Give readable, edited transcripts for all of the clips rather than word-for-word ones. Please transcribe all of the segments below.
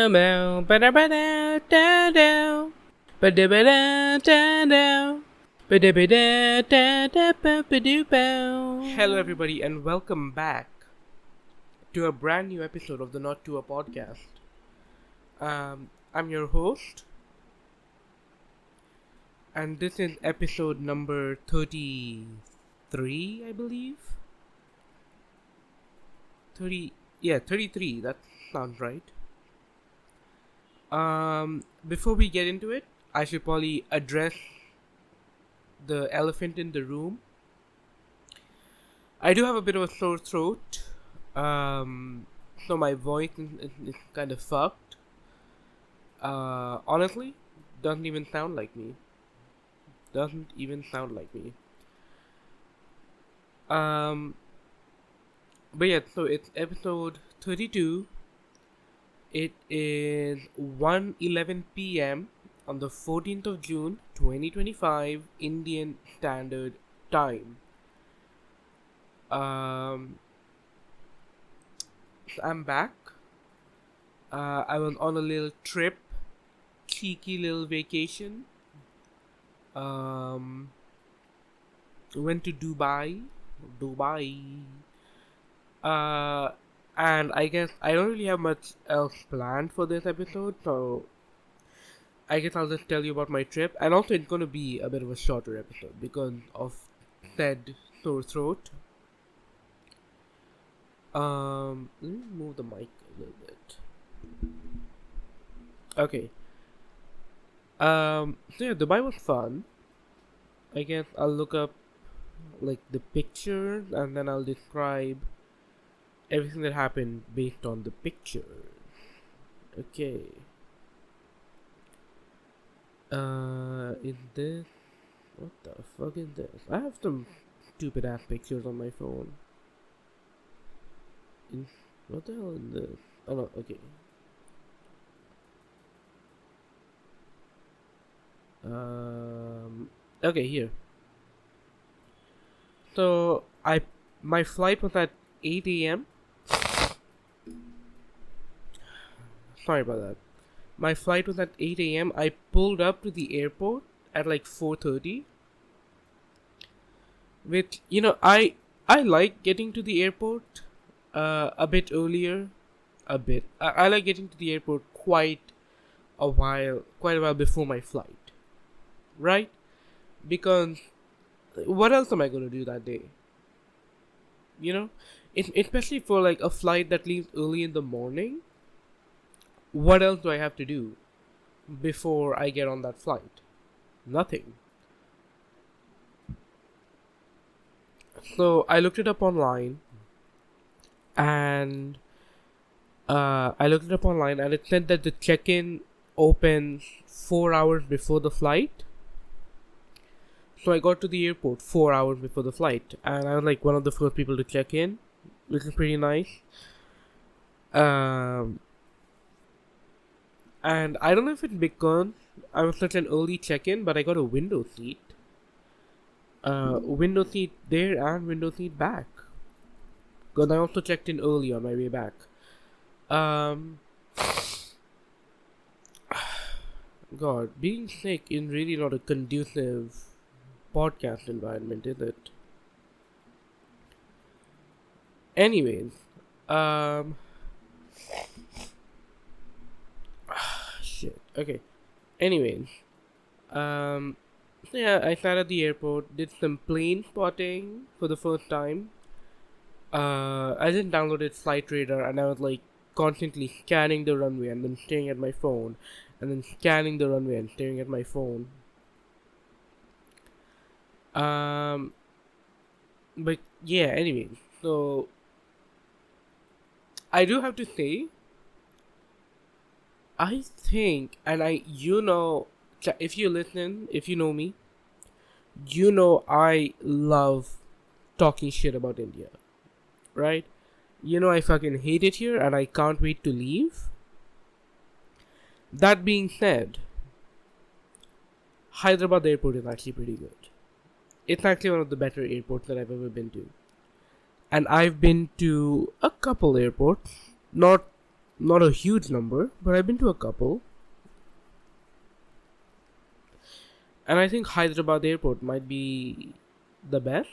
Hello, everybody, and welcome back to a brand new episode of the Not Tuah podcast. I'm your host, and this is episode number 33, I believe. 33, that sounds right. Before we get into it, I should probably address the elephant in the room. I do have a bit of a sore throat, so my voice is kind of fucked. Honestly, doesn't even sound like me. But yeah, so it's episode 32. It is 1:11 p.m. on the 14th of June 2025 Indian Standard Time. So I'm back. I was on a little trip, cheeky little vacation. Went to Dubai. And I guess I don't really have much else planned for this episode, so I guess I'll just tell you about my trip. And also, it's gonna be a bit of a shorter episode because of said sore throat. Let me move the mic a little bit. Okay. So yeah, Dubai was fun. I guess I'll look up like the pictures and then I'll describe everything that happened based on the pictures. Okay. Is this? What the fuck is this? I have some stupid ass pictures on my phone. What the hell is this? Oh no, okay. Okay, here. So my flight was at 8 a.m. Sorry about that. My flight was at 8 a.m. I pulled up to the airport at like 4:30. Which, I like getting to the airport a bit earlier. I like getting to the airport quite a while before my flight. Right? Because what else am I going to do that day? Especially for like a flight that leaves early in the morning. What else do I have to do before I get on that flight? Nothing. So I looked it up online, and it said that the check-in opens 4 hours before the flight. So I got to the airport 4 hours before the flight, and I was like one of the first people to check in, which is pretty nice. And I don't know if it's because I was such an early check-in, but I got a window seat. Window seat there and window seat back. Because I also checked in early on my way back. God, being sick is really not a conducive podcast environment, is it? Anyways, shit. Okay. Anyways, so yeah, I sat at the airport, did some plane spotting for the first time. I just downloaded Flight Radar, and I was like constantly scanning the runway and then staring at my phone, and then scanning the runway and staring at my phone. But yeah, anyway, so I do have to say, I think, and if you listen, if you know me, I love talking shit about India, right? I fucking hate it here and I can't wait to leave. That being said, Hyderabad airport is actually pretty good. It's actually one of the better airports that I've ever been to. And I've been to a couple airports, not Not a huge number, but I've been to a couple. And I think Hyderabad airport might be the best.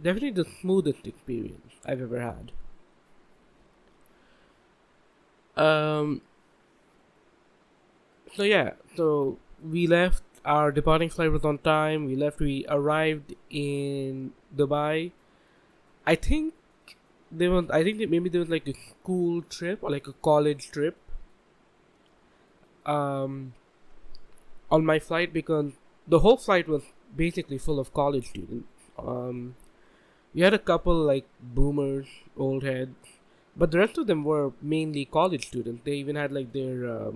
Definitely the smoothest experience I've ever had. Um, so yeah, so we left. Our departing flight was on time. We left. We arrived in Dubai. I think there was. I think that maybe there was like a school trip or like a college trip. Um, on my flight because the whole flight was basically full of college students. Um, we had a couple like boomers, old heads, but the rest of them were mainly college students. They even had like their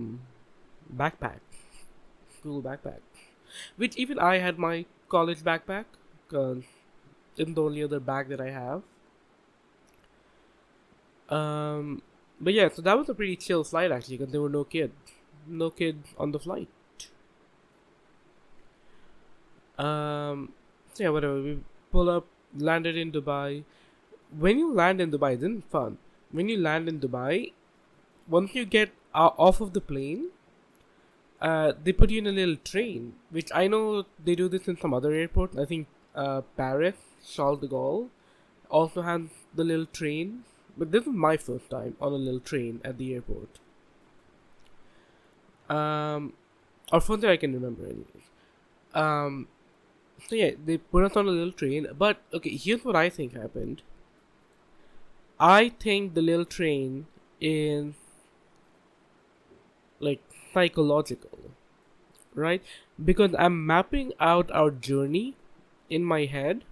backpacks, school backpacks, which even I had my college backpack because it's the only other bag that I have. Um, but yeah, so that was a pretty chill flight actually because there were no kids on the flight. So yeah, whatever. We pull up, landed in Dubai. When you land in Dubai, isn't it fun? When you land in Dubai, once you get off of the plane, they put you in a little train, which I know they do this in some other airport. I think Paris, Charles de Gaulle, also has the little train. But this is my first time on a little train at the airport. Um, or first that I can remember, anyways. Um, so yeah, they put us on a little train. But okay, here's what I think happened. I think the little train is like psychological, right? Because I'm mapping out our journey in my head,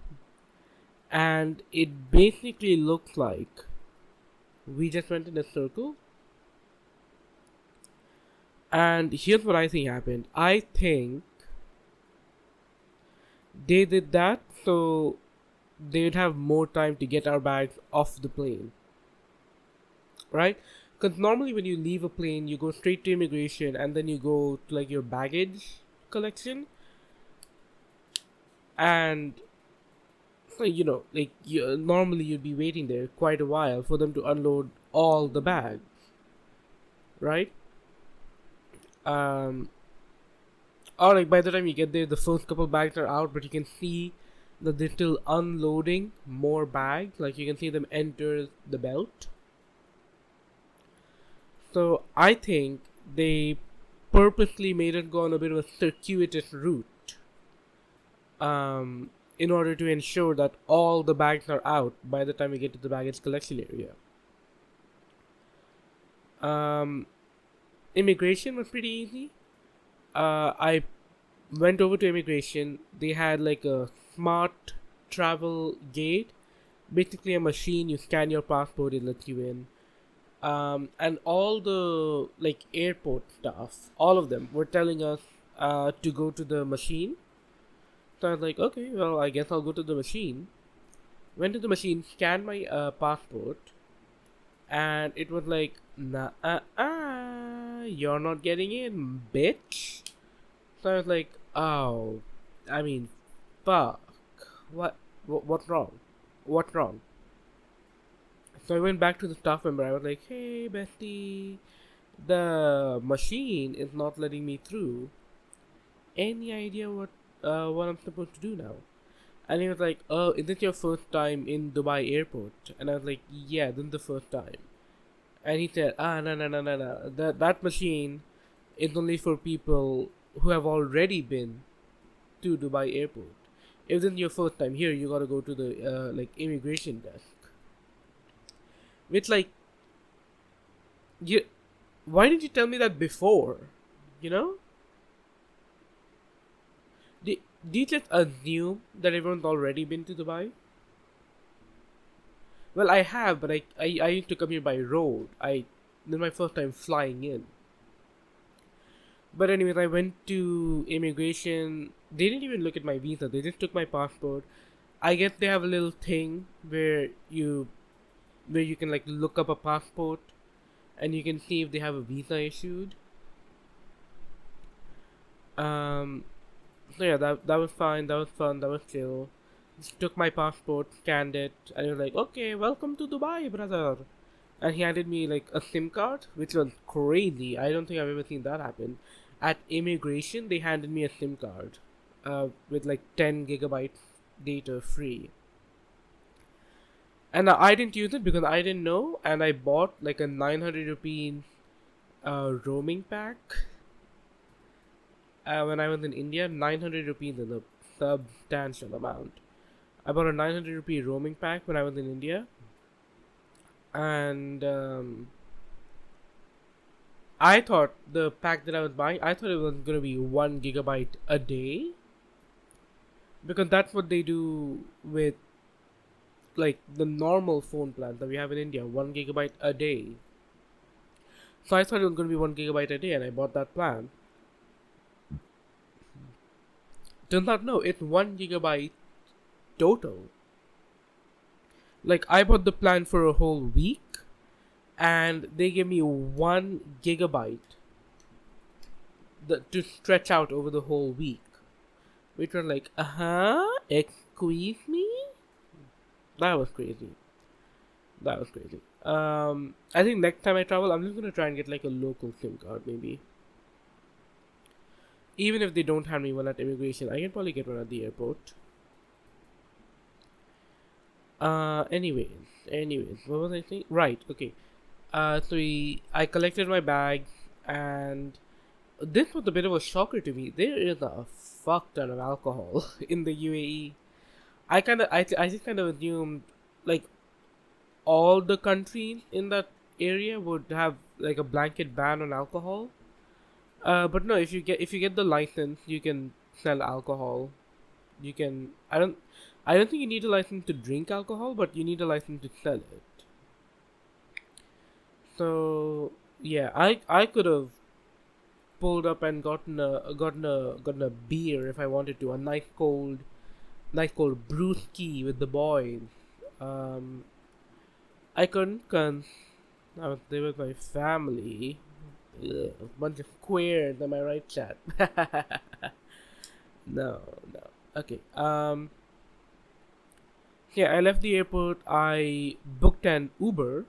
and it basically looks like we just went in a circle. And here's what I think happened. I think they did that so they'd have more time to get our bags off the plane, right? Because normally when you leave a plane, you go straight to immigration and then you go to like your baggage collection, and so, like normally you'd be waiting there quite a while for them to unload all the bags, right? Um, or like by the time you get there, the first couple bags are out, but you can see that they're still unloading more bags. Like you can see them enter the belt. So I think they purposely made it go on a bit of a circuitous route, in order to ensure that all the bags are out by the time we get to the baggage collection area. Um, Immigration was pretty easy. I went over to immigration. They had like a smart travel gate, basically a machine. You scan your passport, it lets you in. And all the like airport staff, all of them were telling us to go to the machine. So I was like, okay, well, I guess I'll go to the machine. Went to the machine, scanned my passport, and it was like, nah, you're not getting in, bitch. So I was like, oh, I mean, fuck. What's wrong? What's wrong? So I went back to the staff member. I was like, hey, bestie, the machine is not letting me through. Any idea what I'm supposed to do now? And he was like, oh, is this your first time in Dubai airport? And I was like, yeah, this is the first time. And he said, no. That machine is only for people who have already been to Dubai airport. If this is your first time here, you gotta go to the like immigration desk. Which like, you, why didn't you tell me that before? You know? Do you just assume that everyone's already been to Dubai? Well, I have, but I used to come here by road. This is my first time flying in. But anyways, I went to immigration. They didn't even look at my visa. They just took my passport. I guess they have a little thing where you can like look up a passport and you can see if they have a visa issued. Um, so yeah, that was fine. That was fun. That was chill. Just took my passport, scanned it, and it was like, okay, welcome to Dubai, brother. and he handed me like a SIM card, which was crazy. I don't think I've ever seen that happen. At immigration, they handed me a SIM card, with like 10 gigabytes data free, and I didn't use it because I didn't know, and I bought like a 900 rupee roaming pack when I was in India. 900 rupees is a substantial amount. I bought a 900 rupee roaming pack when I was in India, and I thought the pack that I was buying, I thought it was gonna be 1 gigabyte a day, because that's what they do with like the normal phone plans that we have in India, 1 gigabyte a day. So I thought it was gonna be 1 gigabyte a day, and I bought that plan. Turns out no, it's 1 gigabyte total. Like I bought the plan for a whole week, and they gave me 1 gigabyte to stretch out over the whole week. Which were like, excuse me? That was crazy. That was crazy. I think next time I travel, I'm just gonna try and get like a local SIM card, maybe. Even if they don't hand me one at immigration, I can probably get one at the airport. Anyways, what was I saying? Right, okay. I collected my bag, and this was a bit of a shocker to me. There is a fuck ton of alcohol in the UAE. I just kind of assumed like all the countries in that area would have like a blanket ban on alcohol. But no, if you get the license, you can sell alcohol. You can. I don't think you need a license to drink alcohol, but you need a license to sell it. So yeah, I could have pulled up and gotten a beer if I wanted to, a nice cold brewski with the boys. Um, I couldn't because I was there with my family. Ugh, a bunch of queers, am I right, chat? No, no. Okay. Yeah, I left the airport. I booked an Uber.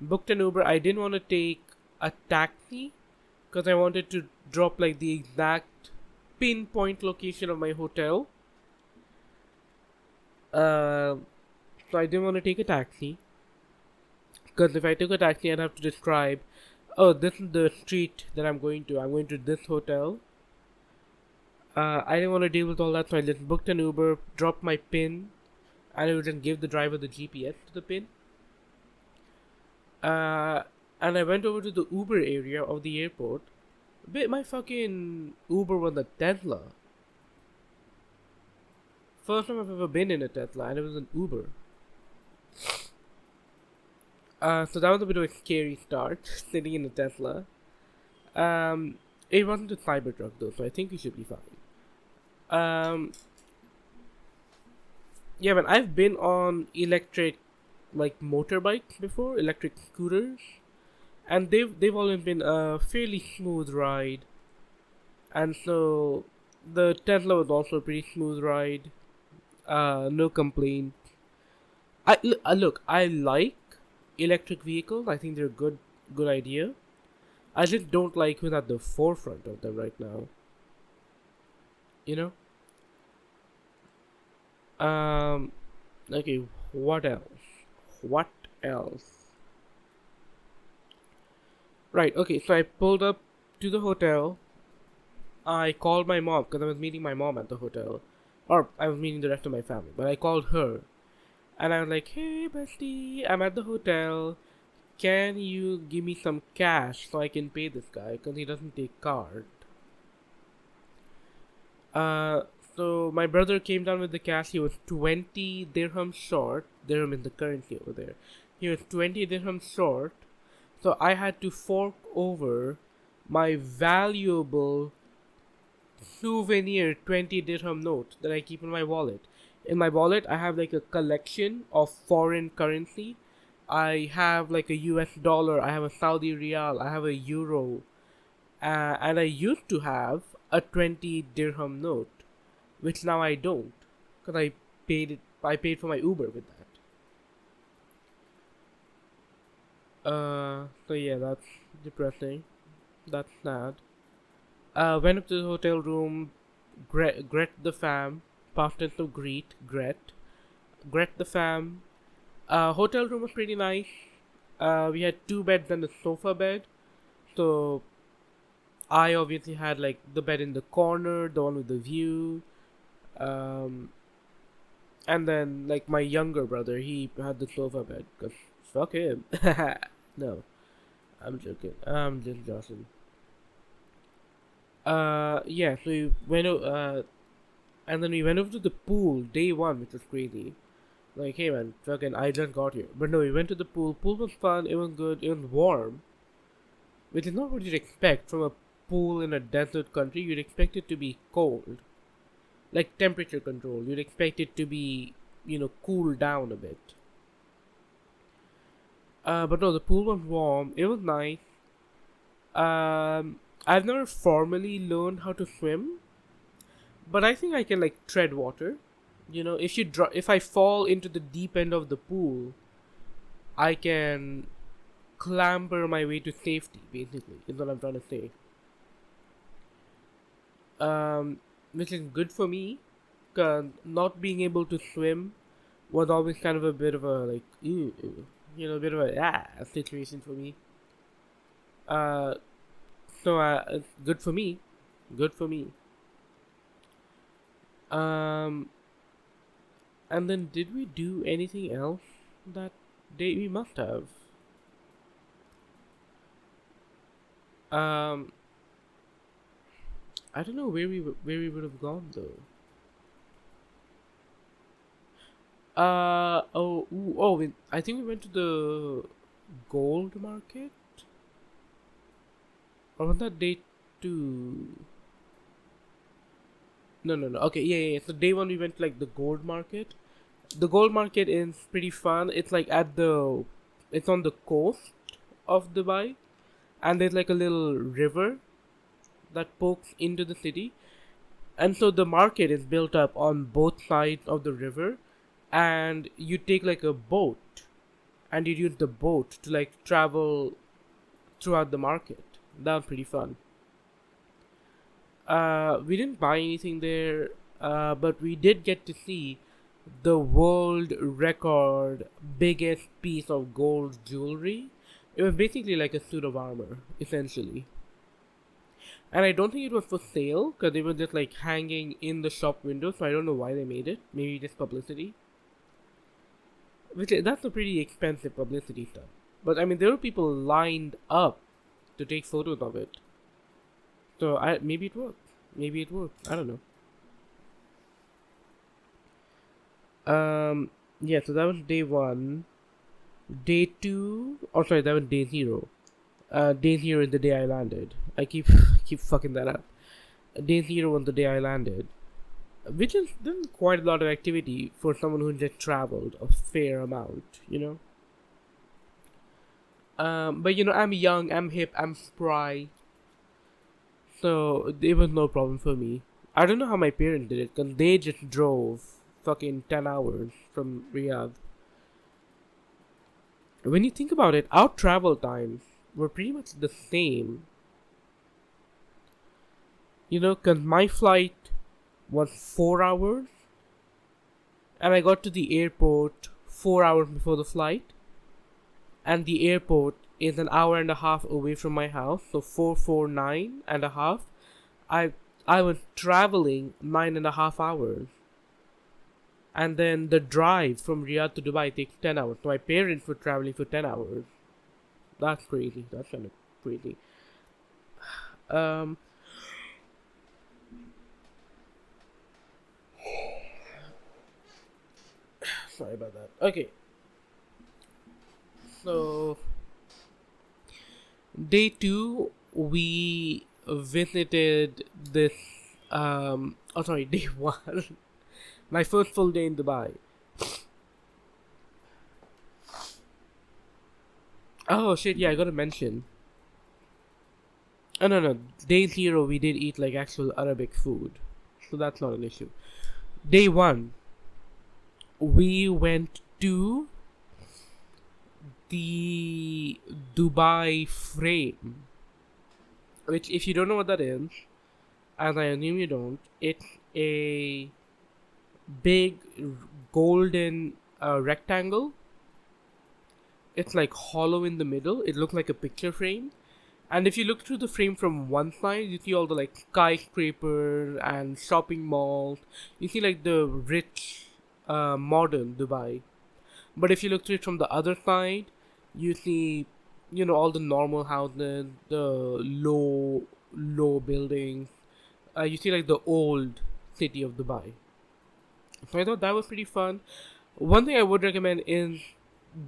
I didn't want to take a taxi because I wanted to drop like the exact pinpoint location of my hotel. So I didn't want to take a taxi because if I took a taxi, I'd have to describe, oh, this is the street that I'm going to. I'm going to this hotel. I didn't want to deal with all that, so I just booked an Uber, dropped my PIN, and I would just give the driver the GPS to the PIN. And I went over to the Uber area of the airport. But my fucking Uber was a Tesla. First time I've ever been in a Tesla, and it was an Uber. So that was a bit of a scary start, sitting in a Tesla. It wasn't a Cybertruck though, so I think we should be fine. Yeah, man, I've been on electric, like motorbikes before, electric scooters, and they've always been a fairly smooth ride. And so the Tesla was also a pretty smooth ride. No complaint. Look, I like electric vehicles. I think they're a good idea. I just don't like who's at the forefront of them right now. You know. Okay. What else? Right. Okay. So I pulled up to the hotel. I called my mom because I was meeting my mom at the hotel, or I was meeting the rest of my family. But I called her, and I was like, "Hey, bestie, I'm at the hotel. Can you give me some cash so I can pay this guy because he doesn't take card?" So my brother came down with the cash. He was 20 dirhams short. Dirham is the currency over there. He was 20 dirhams short. So I had to fork over my valuable souvenir 20 dirham note that I keep in my wallet. In my wallet, I have like a collection of foreign currency. I have like a US dollar, I have a Saudi riyal, I have a euro, and I used to have a 20 dirham note, which now I don't, because I paid for my Uber with that. So yeah, that's depressing. That's sad. Went up to the hotel room. Gret the fam. Passed in to greet Gret. Gret the fam. Hotel room was pretty nice. We had two beds and a sofa bed. So I obviously had like the bed in the corner, the one with the view. Um, and then like my younger brother, he had the sofa bed. Cause fuck him. No, I'm joking. I'm just joking. Yeah. So we went. And then we went over to the pool day one, which was crazy. Like, hey man, fucking, I just got here. But no, we went to the pool. Pool was fun. It was good. It was warm, which is not what you'd expect from a pool in a desert country. You'd expect it to be cold, like temperature control. You'd expect it to be, cool down a bit. But no, the pool was warm. It was nice. I've never formally learned how to swim, but I think I can like tread water. If I fall into the deep end of the pool, I can clamber my way to safety. Basically, is what I'm trying to say. Which is good for me, cause not being able to swim was always kind of a bit of a like, bit of a situation for me. Uh, it's good for me, good for me. Um, and then did we do anything else that day? We must have. Um, I don't know where we would have gone though. I think we went to the gold market, or was that day two? No. Okay, yeah. So day one we went to like the gold market. The gold market is pretty fun. It's like it's on the coast of Dubai, and there's like a little river that pokes into the city, and so the market is built up on both sides of the river, and you take like a boat, and you use the boat to like travel throughout the market. That was pretty fun. We didn't buy anything there, but we did get to see the world record biggest piece of gold jewelry. It was basically like a suit of armor, essentially. And I don't think it was for sale because it was just like hanging in the shop window, so I don't know why they made it. Maybe just publicity. That's a pretty expensive publicity stuff. But I mean, there were people lined up to take photos of it. So maybe it worked. Maybe it worked. I don't know. Yeah. So that was day one. Day two. Oh, sorry, that was day zero. Day zero is the day I landed. I keep keep fucking that up. Day zero was the day I landed, which is then quite a lot of activity for someone who just traveled a fair amount. But I'm young, I'm hip, I'm spry, so it was no problem for me. I don't know how my parents did it, cause they just drove fucking 10 hours from Riyadh. When you think about it, our travel times were pretty much the same. Cause my flight was 4 hours, and I got to the airport 4 hours before the flight, and the airport is an hour and a half away from my house, so 449 and a half. I I was traveling 9.5 hours, and then the drive from Riyadh to Dubai takes 10 hours. So my parents were traveling for 10 hours. That's crazy. That's kind of crazy. Um, Sorry about that. Okay, so day two we visited this. Sorry, day one. My first full day in Dubai. Oh shit! Yeah, I gotta mention. Oh no. Day zero we did eat like actual Arabic food, so that's not an issue. Day one we went to the Dubai frame, which, if you don't know what that is, as I assume you don't, it's a big golden rectangle. It's like hollow in the middle. It looks like a picture frame. And if you look through the frame from one side, you see all the like skyscrapers and shopping malls. You see like the rich, modern Dubai. But if you look through it from the other side, you see, all the normal houses, the low buildings. You see like the old city of Dubai. So I thought that was pretty fun. One thing I would recommend is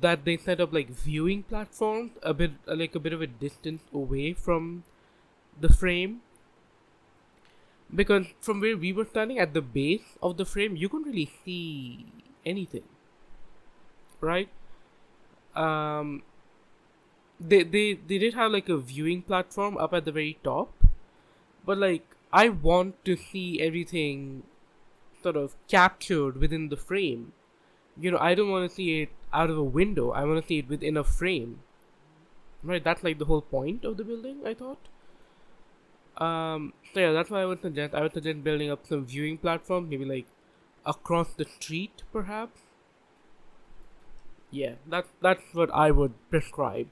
that they set up like viewing platforms a bit of a distance away from the frame, because from where we were standing at the base of the frame you couldn't really see anything, right? um they did have like a viewing platform up at the very top, but like I want to see everything sort of captured within the frame. I don't want to see it out of a window. I want to see it within a frame. Right, that's like the whole point of the building, I thought. So yeah, that's what I would suggest. I would suggest building up some viewing platform, maybe like across the street, perhaps. Yeah, that's what I would prescribe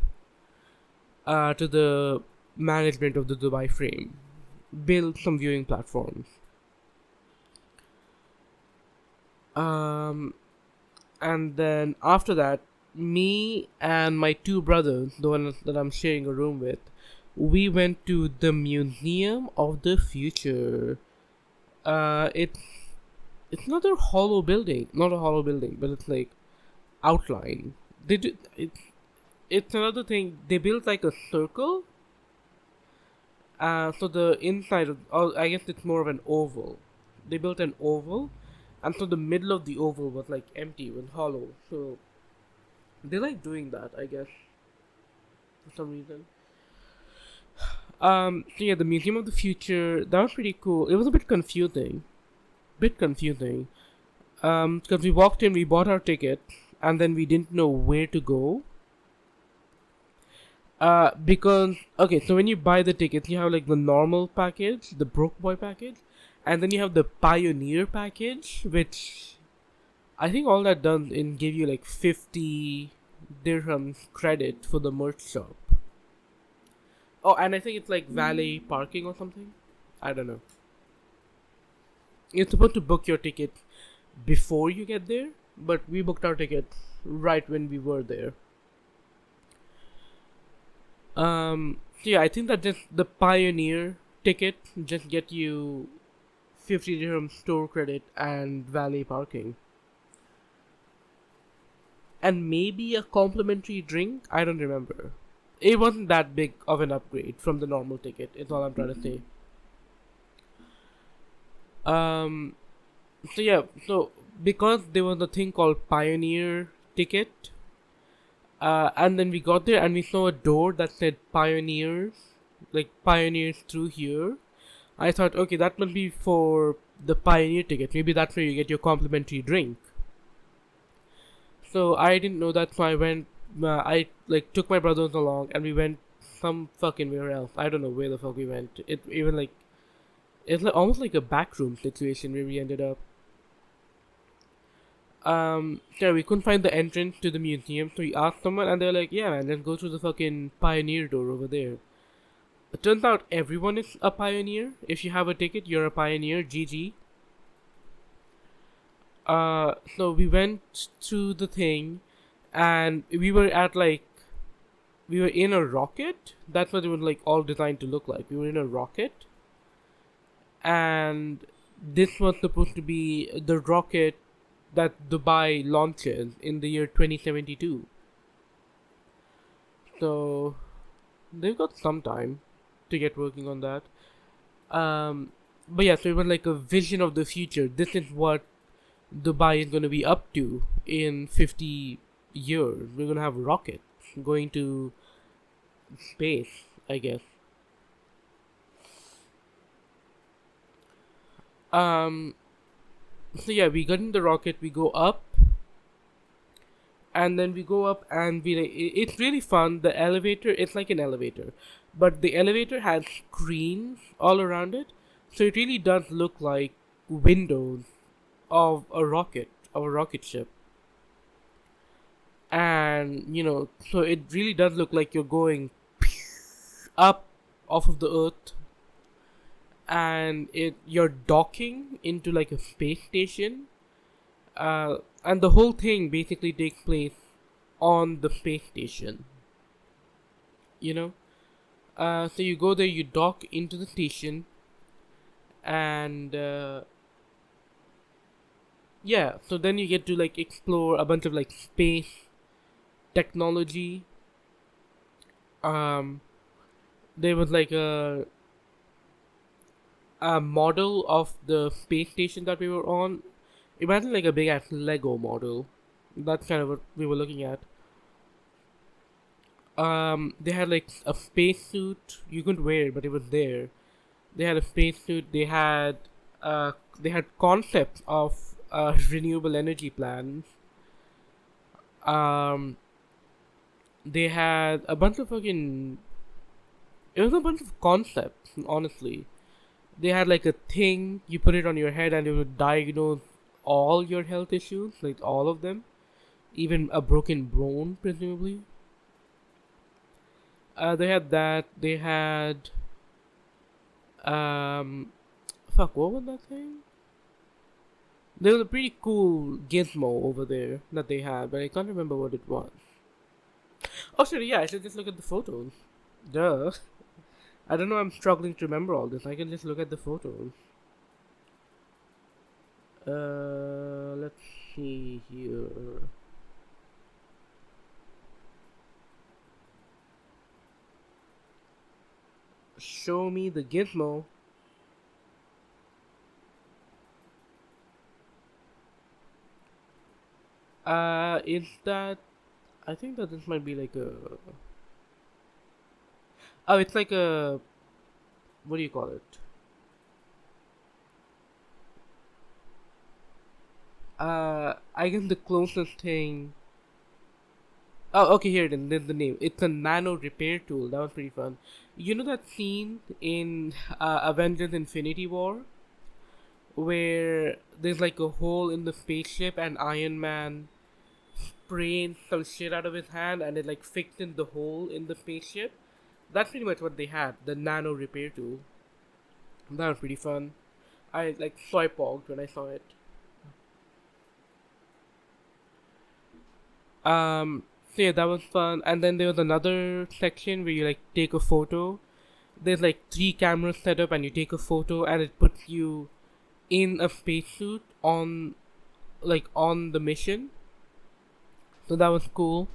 to the management of the Dubai frame. Build some viewing platforms. Um, and then after that, me and my two brothers, the one that I'm sharing a room with, we went to the Museum of the Future. It's not a hollow building, not a hollow building, but it's like outline. They do it's another thing. They built like a circle. So the inside of, oh, I guess it's more of an oval. They built an oval, and so the middle of the oval was like empty, was hollow. So they like doing that, I guess, for some reason. So yeah, the Museum of the Future, that was pretty cool. It was a bit confusing. Because we walked in, we bought our ticket, and then we didn't know where to go. Because, okay, so when you buy the tickets, you have like the normal package, the Broke Boy package, and then you have the Pioneer package, which I think all that done in give you like 50 dirhams credit for the merch shop. Oh, and I think it's like valet parking or something. I don't know. You're supposed to book your ticket before you get there, but we booked our ticket right when we were there. So yeah, I think that just the Pioneer ticket just get you 50 dirham store credit and valet parking. And maybe a complimentary drink? I don't remember. It wasn't that big of an upgrade from the normal ticket, is all I'm trying to say. Um, so yeah, so because there was a thing called Pioneer ticket, and then we got there and we saw a door that said Pioneers, like Pioneers through here. I thought, okay, that must be for the Pioneer ticket. Maybe that's where you get your complimentary drink. So I didn't know that, so I went. I like took my brothers along, and we went some fucking where else. I don't know where the fuck we went. It even like it's like almost like a backroom situation where we ended up. Yeah, we couldn't find the entrance to the museum, so we asked someone, and they're like, "Yeah, man, let's go through the fucking Pioneer door over there." It turns out everyone is a pioneer. If you have a ticket, you're a pioneer. GG. So we went to the thing, and we were at like we were in a rocket. That's what it was like all designed to look like. We were in a rocket, and this was supposed to be the rocket that Dubai launches in the year 2072. So they've got some time to get working on that. But yeah, so it was like a vision of the future. This is what Dubai is going to be up to in 50 years. We're going to have rockets going to space, I guess. So yeah, we got in the rocket, we go up, and then we go up and we like it's really fun. The elevator, it's like an elevator, but the elevator has screens all around it, so it really does look like windows of a rocket ship. And so it really does look like you're going up off of the earth, and you're docking into like a space station. And the whole thing basically takes place on the space station. You know, so you go there, you dock into the station, and yeah. So then you get to like explore a bunch of like space technology. Um, there was like a model of the space station that we were on. Imagine like a big ass Lego model. That's kind of what we were looking at. They had like a spacesuit. You couldn't wear it, but it was there. They had a spacesuit. They had concepts of renewable energy plans. Um, they had a bunch of fucking. It was a bunch of concepts, honestly. They had like a thing you put it on your head and it would diagnose all your health issues, like all of them, even a broken bone, presumably. They had that. They had um, fuck, what was that thing? There was a pretty cool gizmo over there that they had, but I can't remember what it was. Oh shit, yeah, I should just look at the photos. Duh. I don't know. I'm struggling to remember all this. I can just look at the photos. Let's see here. Show me the gizmo. Is that? I think that this might be like a. Oh, it's like a. What do you call it? I guess the closest thing. Oh, okay, here it is. There's the name. It's a nano repair tool. That was pretty fun. You know that scene in Avengers Infinity War where there's like a hole in the spaceship and Iron Man sprays some shit out of his hand and it like fixed in the hole in the spaceship? That's pretty much what they had. The nano repair tool. That was pretty fun. I like swipe-ogged when I saw it. So yeah, that was fun. And then there was another section where you like take a photo. There's like 3 cameras set up, and you take a photo, and it puts you in a spacesuit on the mission. So that was cool.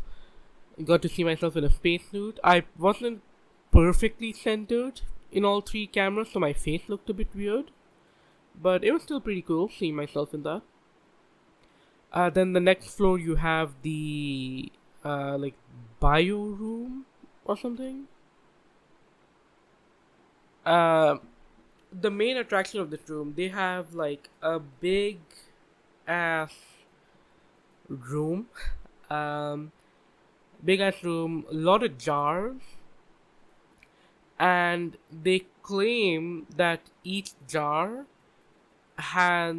Got to see myself in a spacesuit. I wasn't perfectly centered in all 3 cameras, so my face looked a bit weird. But it was still pretty cool seeing myself in that. Then the next floor you have the like bio room or something. The main attraction of this room, they have like a big ass room, um, big ass room, a lot of jars, and they claim that each jar has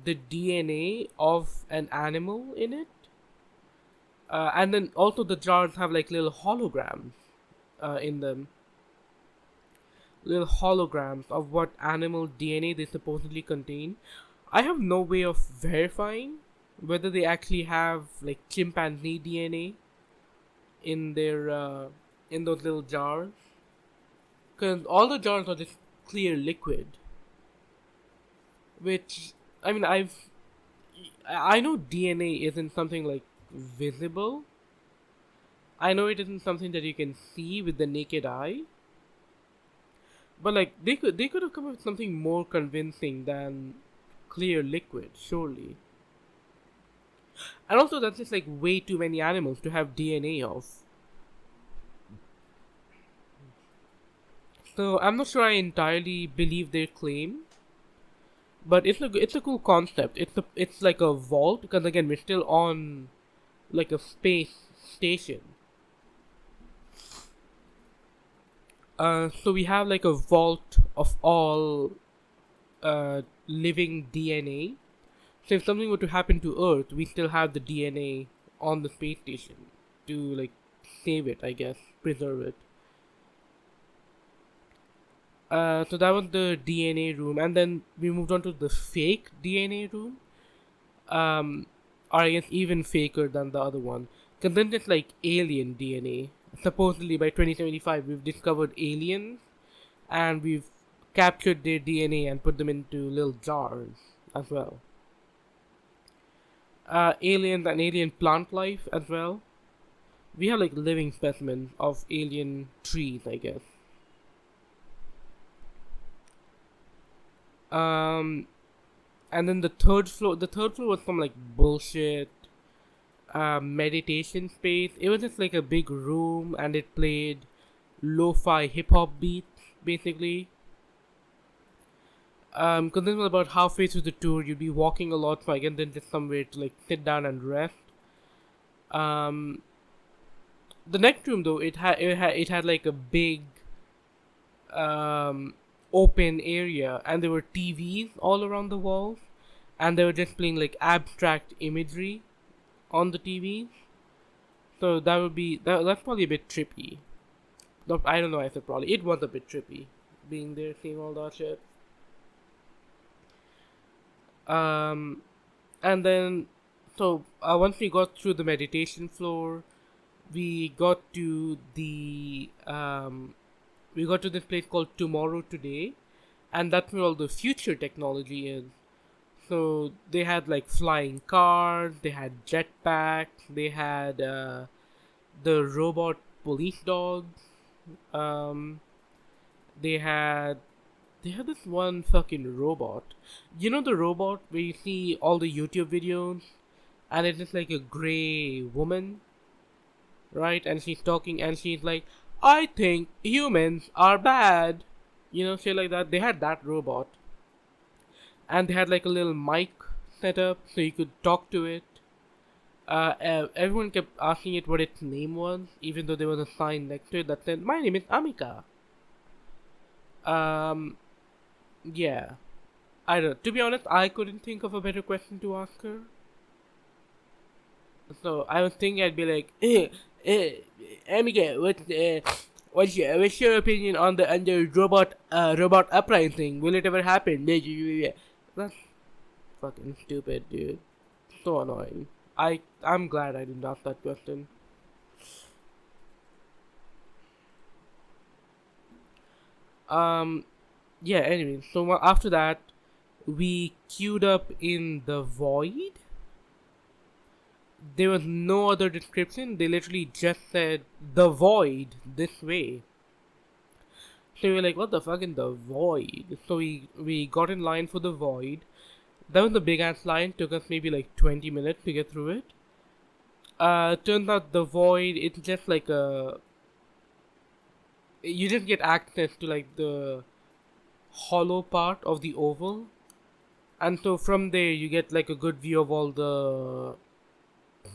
the DNA of an animal in it. And then also the jars have like little holograms in them. Little holograms of what animal DNA they supposedly contain. I have no way of verifying whether they actually have like chimpanzee DNA in their in those little jars. Because all the jars are just clear liquid. Which, I mean, I know DNA isn't something like visible. I know it isn't something that you can see with the naked eye. But like they could have come up with something more convincing than clear liquid, surely. And also that's just like way too many animals to have DNA of. So I'm not sure I entirely believe their claim. But it's a cool concept. It's like a vault, because again we're still on like a space station. So we have like a vault of all living DNA. So if something were to happen to Earth, we still have the DNA on the space station to like save it, I guess, preserve it. So that was the DNA room, and then we moved on to the fake DNA room. Um, or I guess even faker than the other one. Because then there's like alien DNA. Supposedly by 2075, we've discovered aliens, and we've captured their DNA and put them into little jars as well. Aliens and alien plant life as well. We have like living specimens of alien trees, I guess. Um, and then the third floor was some like bullshit meditation space. It was just like a big room, and it played lo-fi hip hop beats basically. Because this was about halfway through the tour, you'd be walking a lot, so again, then just somewhere to like sit down and rest. Um, the next room though, it had like a big um open area, and there were TVs all around the walls, and they were just playing like abstract imagery on the TV. So that would be that's probably a bit trippy. No, I don't know. I said probably it was a bit trippy, being there, seeing all that shit. Um, and then once we got through the meditation floor, we got to this place called Tomorrow Today, and that's where all the future technology is. So they had like flying cars, they had jetpacks, they had the robot police dogs. Um, they had this one fucking robot. You know the robot where you see all the YouTube videos, and it's just like a gray woman, right? And she's talking, and she's like, "I think humans are bad," shit like that. They had that robot, and they had like a little mic set up so you could talk to it. Everyone kept asking it what its name was, even though there was a sign next to it that said, "My name is Amika." Um, yeah. I don't. To be honest, I couldn't think of a better question to ask her. So I was thinking I'd be like, Amika, what's your opinion on the robot uprising? Will it ever happen? That's fucking stupid, dude. So annoying. I'm glad I didn't ask that question. Um, yeah. Anyway, so after that, we queued up in the void. There was no other description. They literally just said the void this way. So we were like, what the fuck in the void? So we got in line for the void. That was the big ass line. Took us maybe like 20 minutes to get through it. Turns out the void, it's just like you just get access to like the hollow part of the oval, and so from there you get like a good view of all the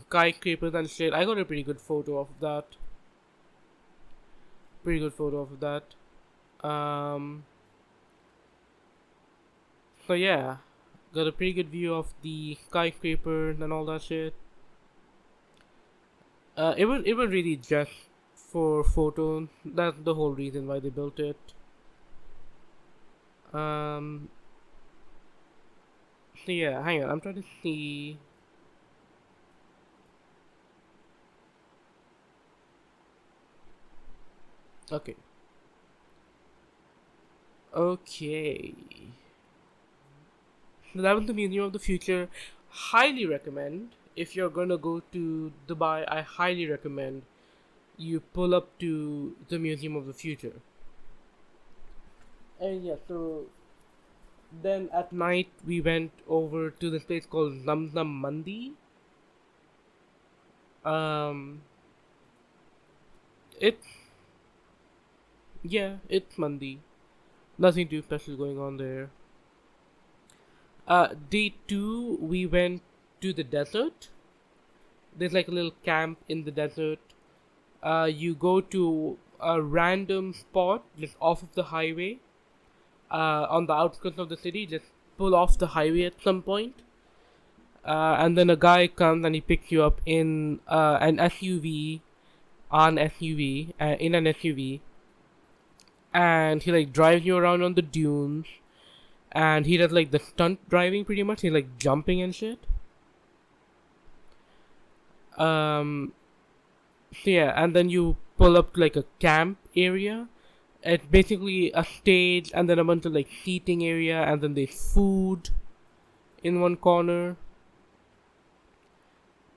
skyscrapers and shit. I got a pretty good photo of that. So yeah, got a pretty good view of the skyscrapers and all that shit. It was really just for photos. That's the whole reason why they built it. Um. So yeah, hang on. I'm trying to see. Okay. Okay. So that was the Museum of the Future. Highly recommend. If you're gonna go to Dubai, I highly recommend you pull up to the Museum of the Future. And yeah, so then at night we went over to this place called Zamzam Mandi. Um, it's it's Mandi. Nothing too special going on there. Day two we went to the desert. there's like a little camp in the desert. You go to a random spot just off of the highway, on the outskirts of the city. Just pull off the highway at some point, and then a guy comes and he picks you up in an SUV, in an SUV, and he like drives you around on the dunes, and he does like the stunt driving pretty much. He's like jumping and shit. Um, so yeah, and then you pull up to like a camp area. It's basically a stage and then a bunch of like seating area, and then there's food in one corner.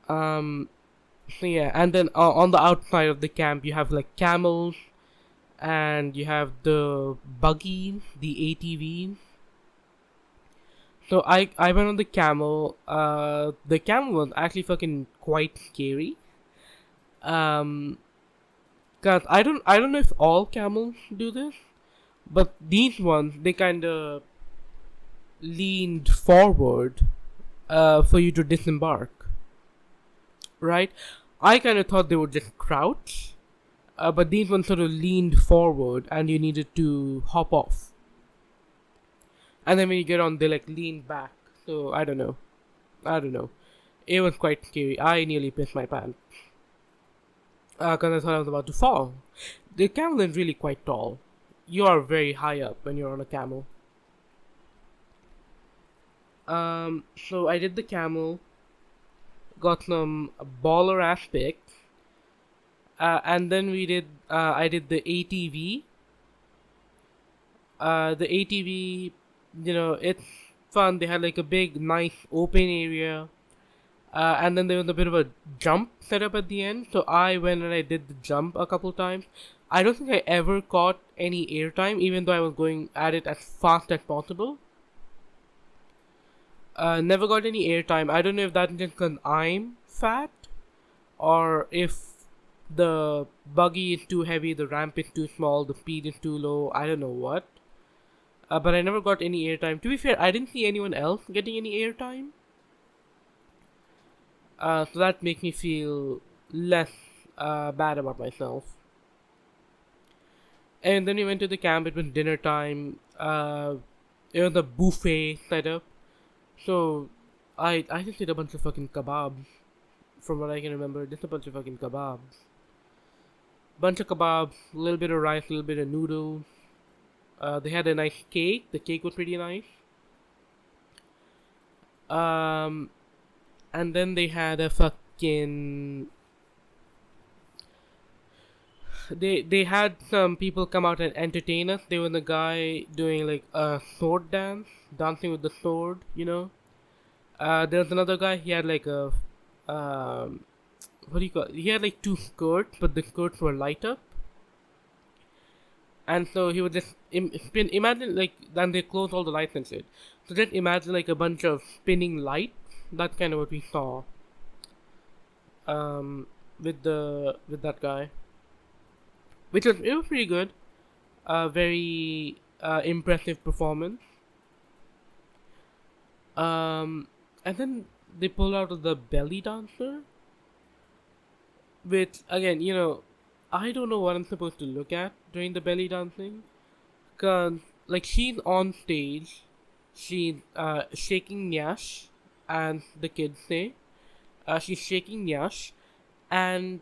Um, so yeah, and then on the outside of the camp you have like camels, and you have the buggies, the ATVs. So I went on the camel. The camel was actually fucking quite scary. Um, cause I don't know if all camels do this, but these ones they kind of leaned forward, for you to disembark, right? I kind of thought they would just crouch, but these ones sort of leaned forward, and you needed to hop off. And then when you get on, they like lean back. So I don't know. I don't know. It was quite scary. I nearly pissed my pants. Because I thought I was about to fall. The camel is really quite tall. You are very high up when you're on a camel. So I did the camel, got some baller ass pics, and then I did the ATV. The ATV, it's fun. They had like a big, nice open area. And then there was a bit of a jump set up at the end. So I went and I did the jump a couple times. I don't think I ever caught any airtime, even though I was going at it as fast as possible. Never got any airtime. I don't know if that's just because I'm fat, or if the buggy is too heavy, the ramp is too small, the speed is too low. I don't know what. But I never got any airtime. To be fair, I didn't see anyone else getting any airtime. So that makes me feel less bad about myself. And then we went to the camp. It was dinner time. It was a buffet setup. So I just ate a bunch of fucking kebabs. From what I can remember, just a bunch of fucking kebabs. Bunch of kebabs, a little bit of rice, a little bit of noodles. They had a nice cake. The cake was pretty nice. And then they had a fucking... They had some people come out and entertain us. There was a guy doing like a sword dance, dancing with the sword, there was another guy, he had like a... what do you call it? He had like two skirts, but the skirts were light up. And so he would just spin. Imagine like then they close all the lights and shit. So just imagine like a bunch of spinning lights. That's kind of what we saw. With that guy, it was pretty good. Very impressive performance. And then they pulled out of the belly dancer, which again, I don't know what I'm supposed to look at during the belly dancing. Cause like she's on stage, she's shaking Nyash, and the kids say, she's shaking Nyash, and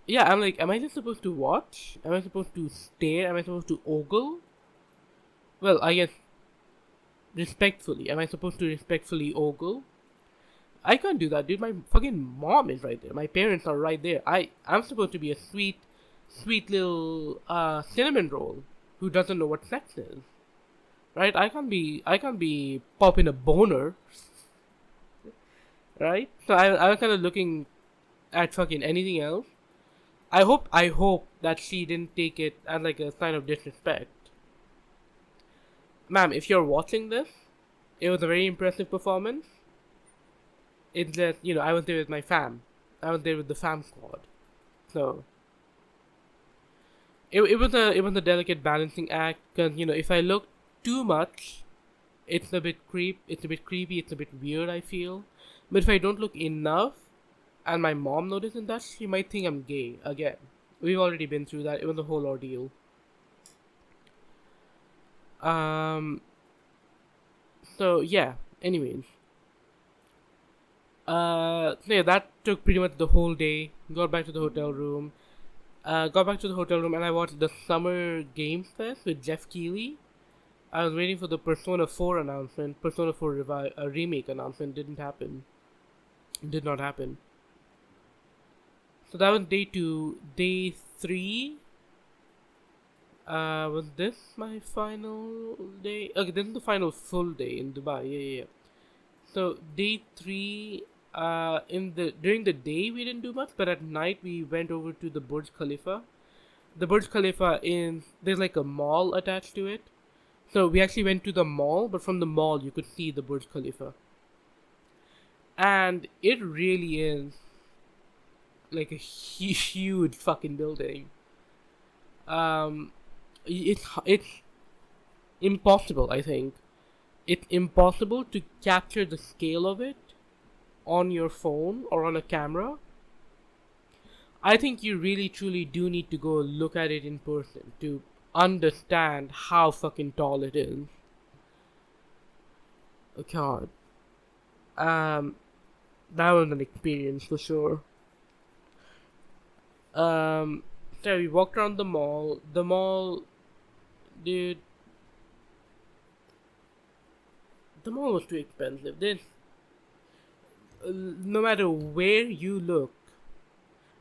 yeah, I'm like, am I just supposed to watch? Am I supposed to stare? Am I supposed to ogle? Well, I guess respectfully. Am I supposed to respectfully ogle? I can't do that, dude. My fucking mom is right there. My parents are right there. I'm supposed to be a sweet little cinnamon roll who doesn't know what sex is, right? I can't be popping a boner, right? So I was kind of looking at fucking anything else. I hope that she didn't take it as like a sign of disrespect. Ma'am, if you're watching this, it was a very impressive performance. It's just, I was there with my fam. I was there with the fam squad. So it was a delicate balancing act, because if I look too much, it's a bit creepy, it's a bit weird, I feel. But if I don't look enough, and my mom notices that, she might think I'm gay again. We've already been through that. It was a whole ordeal. Um. So yeah. Anyways. Yeah, that took pretty much the whole day. Got back to the hotel room. Got back to the hotel room and I watched the Summer Game Fest with Jeff Keighley. I was waiting for the Persona 4 announcement. Persona 4 remake announcement didn't happen. Did not happen. So that was day 2. Day 3. Was this my final day? Okay, this is the final full day in Dubai. Yeah. So day 3. In the during the day we didn't do much, but at night we went over to the Burj Khalifa. The Burj Khalifa there's like a mall attached to it. So we actually went to the mall, but from the mall you could see the Burj Khalifa. And it really is like a huge fucking building. Um, it's impossible, I think. It's impossible to capture the scale of it on your phone or on a camera. I think you really truly do need to go look at it in person to understand how fucking tall it is. Oh god. Um, that was an experience for sure. Um, so we walked around the mall. The mall, dude. The mall was too expensive. No matter where you look,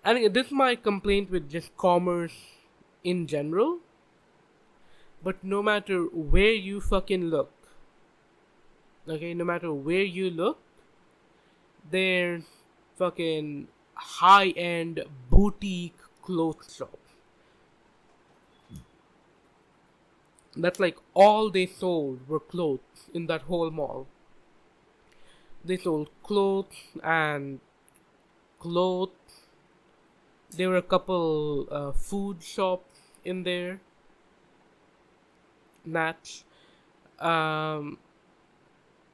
I think this is my complaint with just commerce in general. But no matter where you fucking look, okay, no matter where you look, there's fucking high-end boutique clothes shop. That's like all they sold were clothes in that whole mall. They sold clothes and clothes. There were a couple food shops in there. Natch. Um,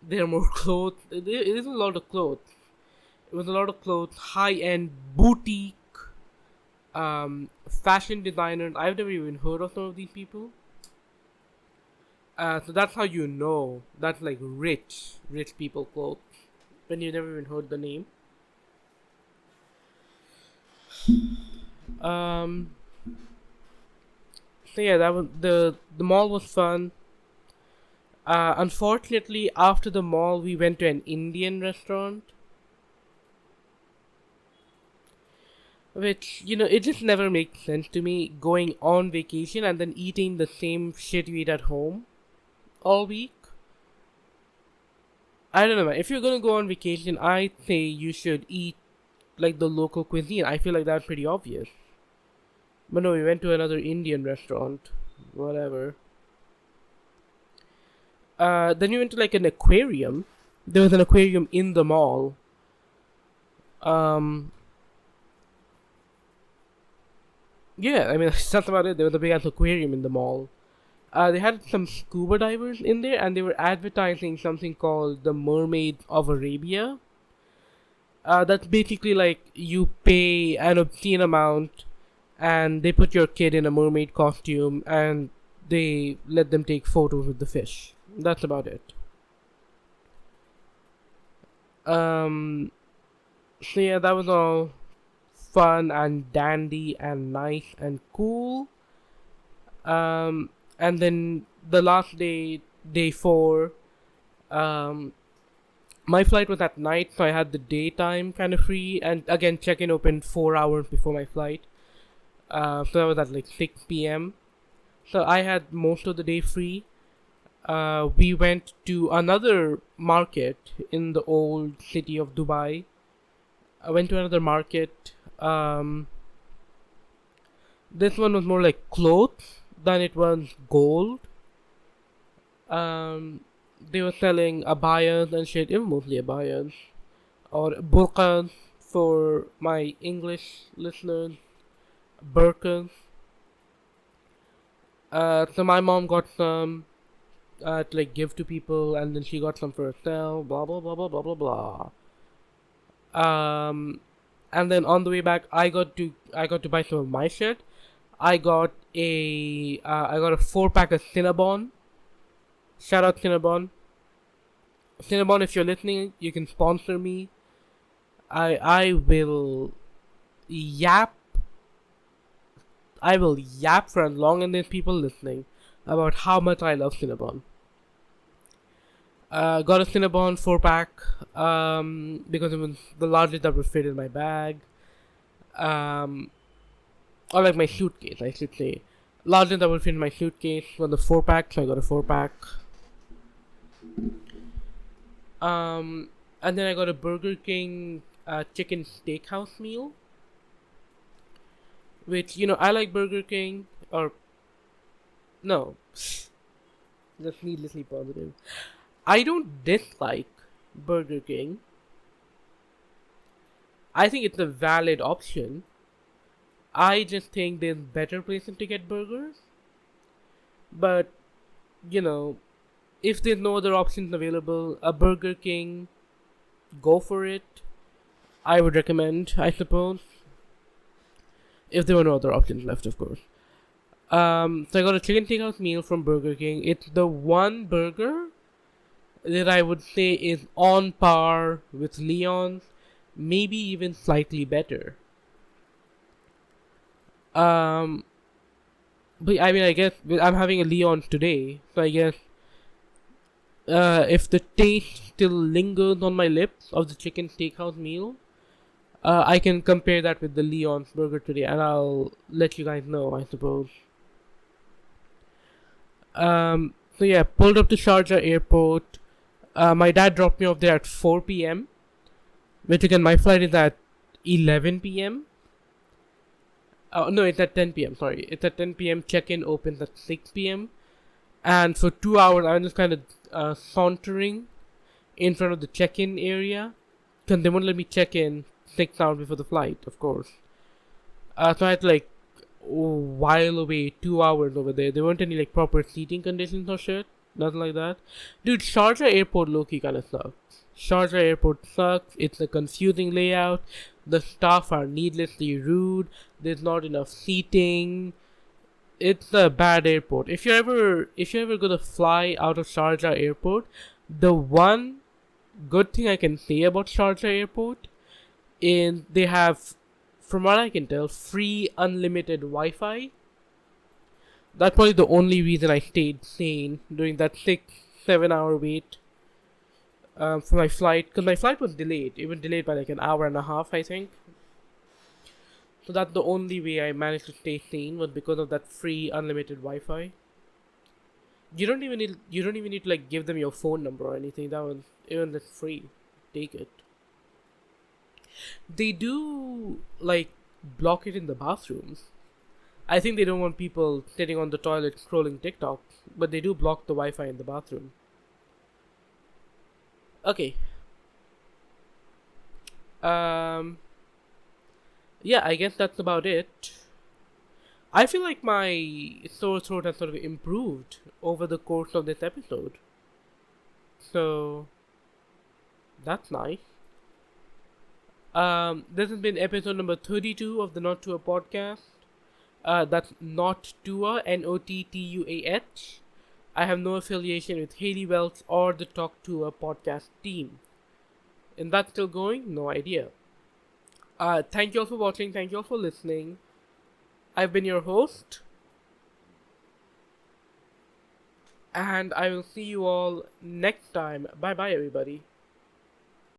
there are more clothes. There is a lot of clothes. It was a lot of clothes, high-end boutique, fashion designers. I've never even heard of some of these people. So that's how you know that's like rich people clothes when you never even heard the name. Um. So yeah, that was the mall was fun. Unfortunately, after the mall, we went to an Indian restaurant, which it just never makes sense to me going on vacation and then eating the same shit you eat at home all week. I don't know, man. If you're gonna go on vacation, I say you should eat like the local cuisine. I feel like that's pretty obvious. But no, we went to another Indian restaurant. Whatever. Then we went to like an aquarium. There was an aquarium in the mall. Um, yeah, I mean that's about it. There was a big ass aquarium in the mall. They had some scuba divers in there, and they were advertising something called the Mermaid of Arabia. That's basically like you pay an obscene amount, and they put your kid in a mermaid costume, and they let them take photos with the fish. That's about it. Um, so yeah, that was all fun and dandy and nice and cool. Um, and then the last day, day 4, um, my flight was at night, so I had the daytime kind of free. And again, check-in opened 4 hours before my flight. So that was at like 6 p.m. So I had most of the day free. We went to another market in the old city of Dubai. I went to another market. This one was more like clothes than it was gold. They were selling abayas and shit. It was mostly abayas or burqas for my English listeners. Burqas. So my mom got some to like give to people, and then she got some for herself. Blah blah blah blah blah blah blah. and then on the way back, I got to buy some of my shit. I got a 4 pack of Cinnabon. Shout out Cinnabon. Cinnabon, if you're listening, you can sponsor me. I will yap. I will yap for as long as there's people listening about how much I love Cinnabon. Got a Cinnabon 4 pack because it was the largest that would fit in my bag. Um, or like my suitcase, I should say. Largest that would fit in my suitcase was the 4 pack, so I got a 4 pack. And then I got a Burger King chicken steakhouse meal, which I like Burger King, or no, just needlessly positive. I don't dislike Burger King. I think it's a valid option. I just think there's better places to get burgers. But, you know, if there's no other options available, a Burger King, go for it. I would recommend, I suppose. If there were no other options left, of course. So I got a chicken steakhouse meal from Burger King. It's the one burger that I would say is on par with Leon's, maybe even slightly better. Um, but I mean, I guess I'm having a Leon today, so I guess if the taste still lingers on my lips of the chicken steakhouse meal, I can compare that with the Leon's burger today, and I'll let you guys know, I suppose. So yeah, pulled up to Sharjah airport. My dad dropped me off there at 4 p.m. Which again, my flight is at 11 p.m. No, it's at 10 p.m. Sorry, it's at 10 p.m. Check-in opens at 6 p.m. And for 2 hours, I'm just kind of sauntering in front of the check-in area because they won't let me check in 6 hours before the flight, of course. So I had to while away 2 hours over there. There weren't any proper seating conditions or shit, nothing like that. Dude, Sharjah airport low-key kind of sucks. Sharjah airport sucks. It's a confusing layout. The staff are needlessly rude. There's not enough seating. It's a bad airport. If you're ever gonna fly out of Sharjah airport, the one good thing I can say about Sharjah airport is they have, from what I can tell, free unlimited Wi-Fi. That's probably the only reason I stayed sane during that 6-7 hour wait for my flight, because my flight was delayed. It was delayed by an hour and a half, I think. So that's the only way I managed to stay sane, was because of that free unlimited Wi-Fi. You don't even need to give them your phone number or anything. That's free. Take it. They do block it in the bathrooms. I think they don't want people sitting on the toilet scrolling TikTok, but they do block the Wi-Fi in the bathroom. Okay. Yeah, I guess that's about it. I feel like my sore throat has sort of improved over the course of this episode. So, that's nice. This has been episode number 32 of the Not Tuah podcast. That's Not Tuah, Nottuah. I have no affiliation with Haley Welch or the Talk Tuah podcast team. Is that still going? No idea. Thank you all for watching. Thank you all for listening. I've been your host. And I will see you all next time. Bye bye, everybody.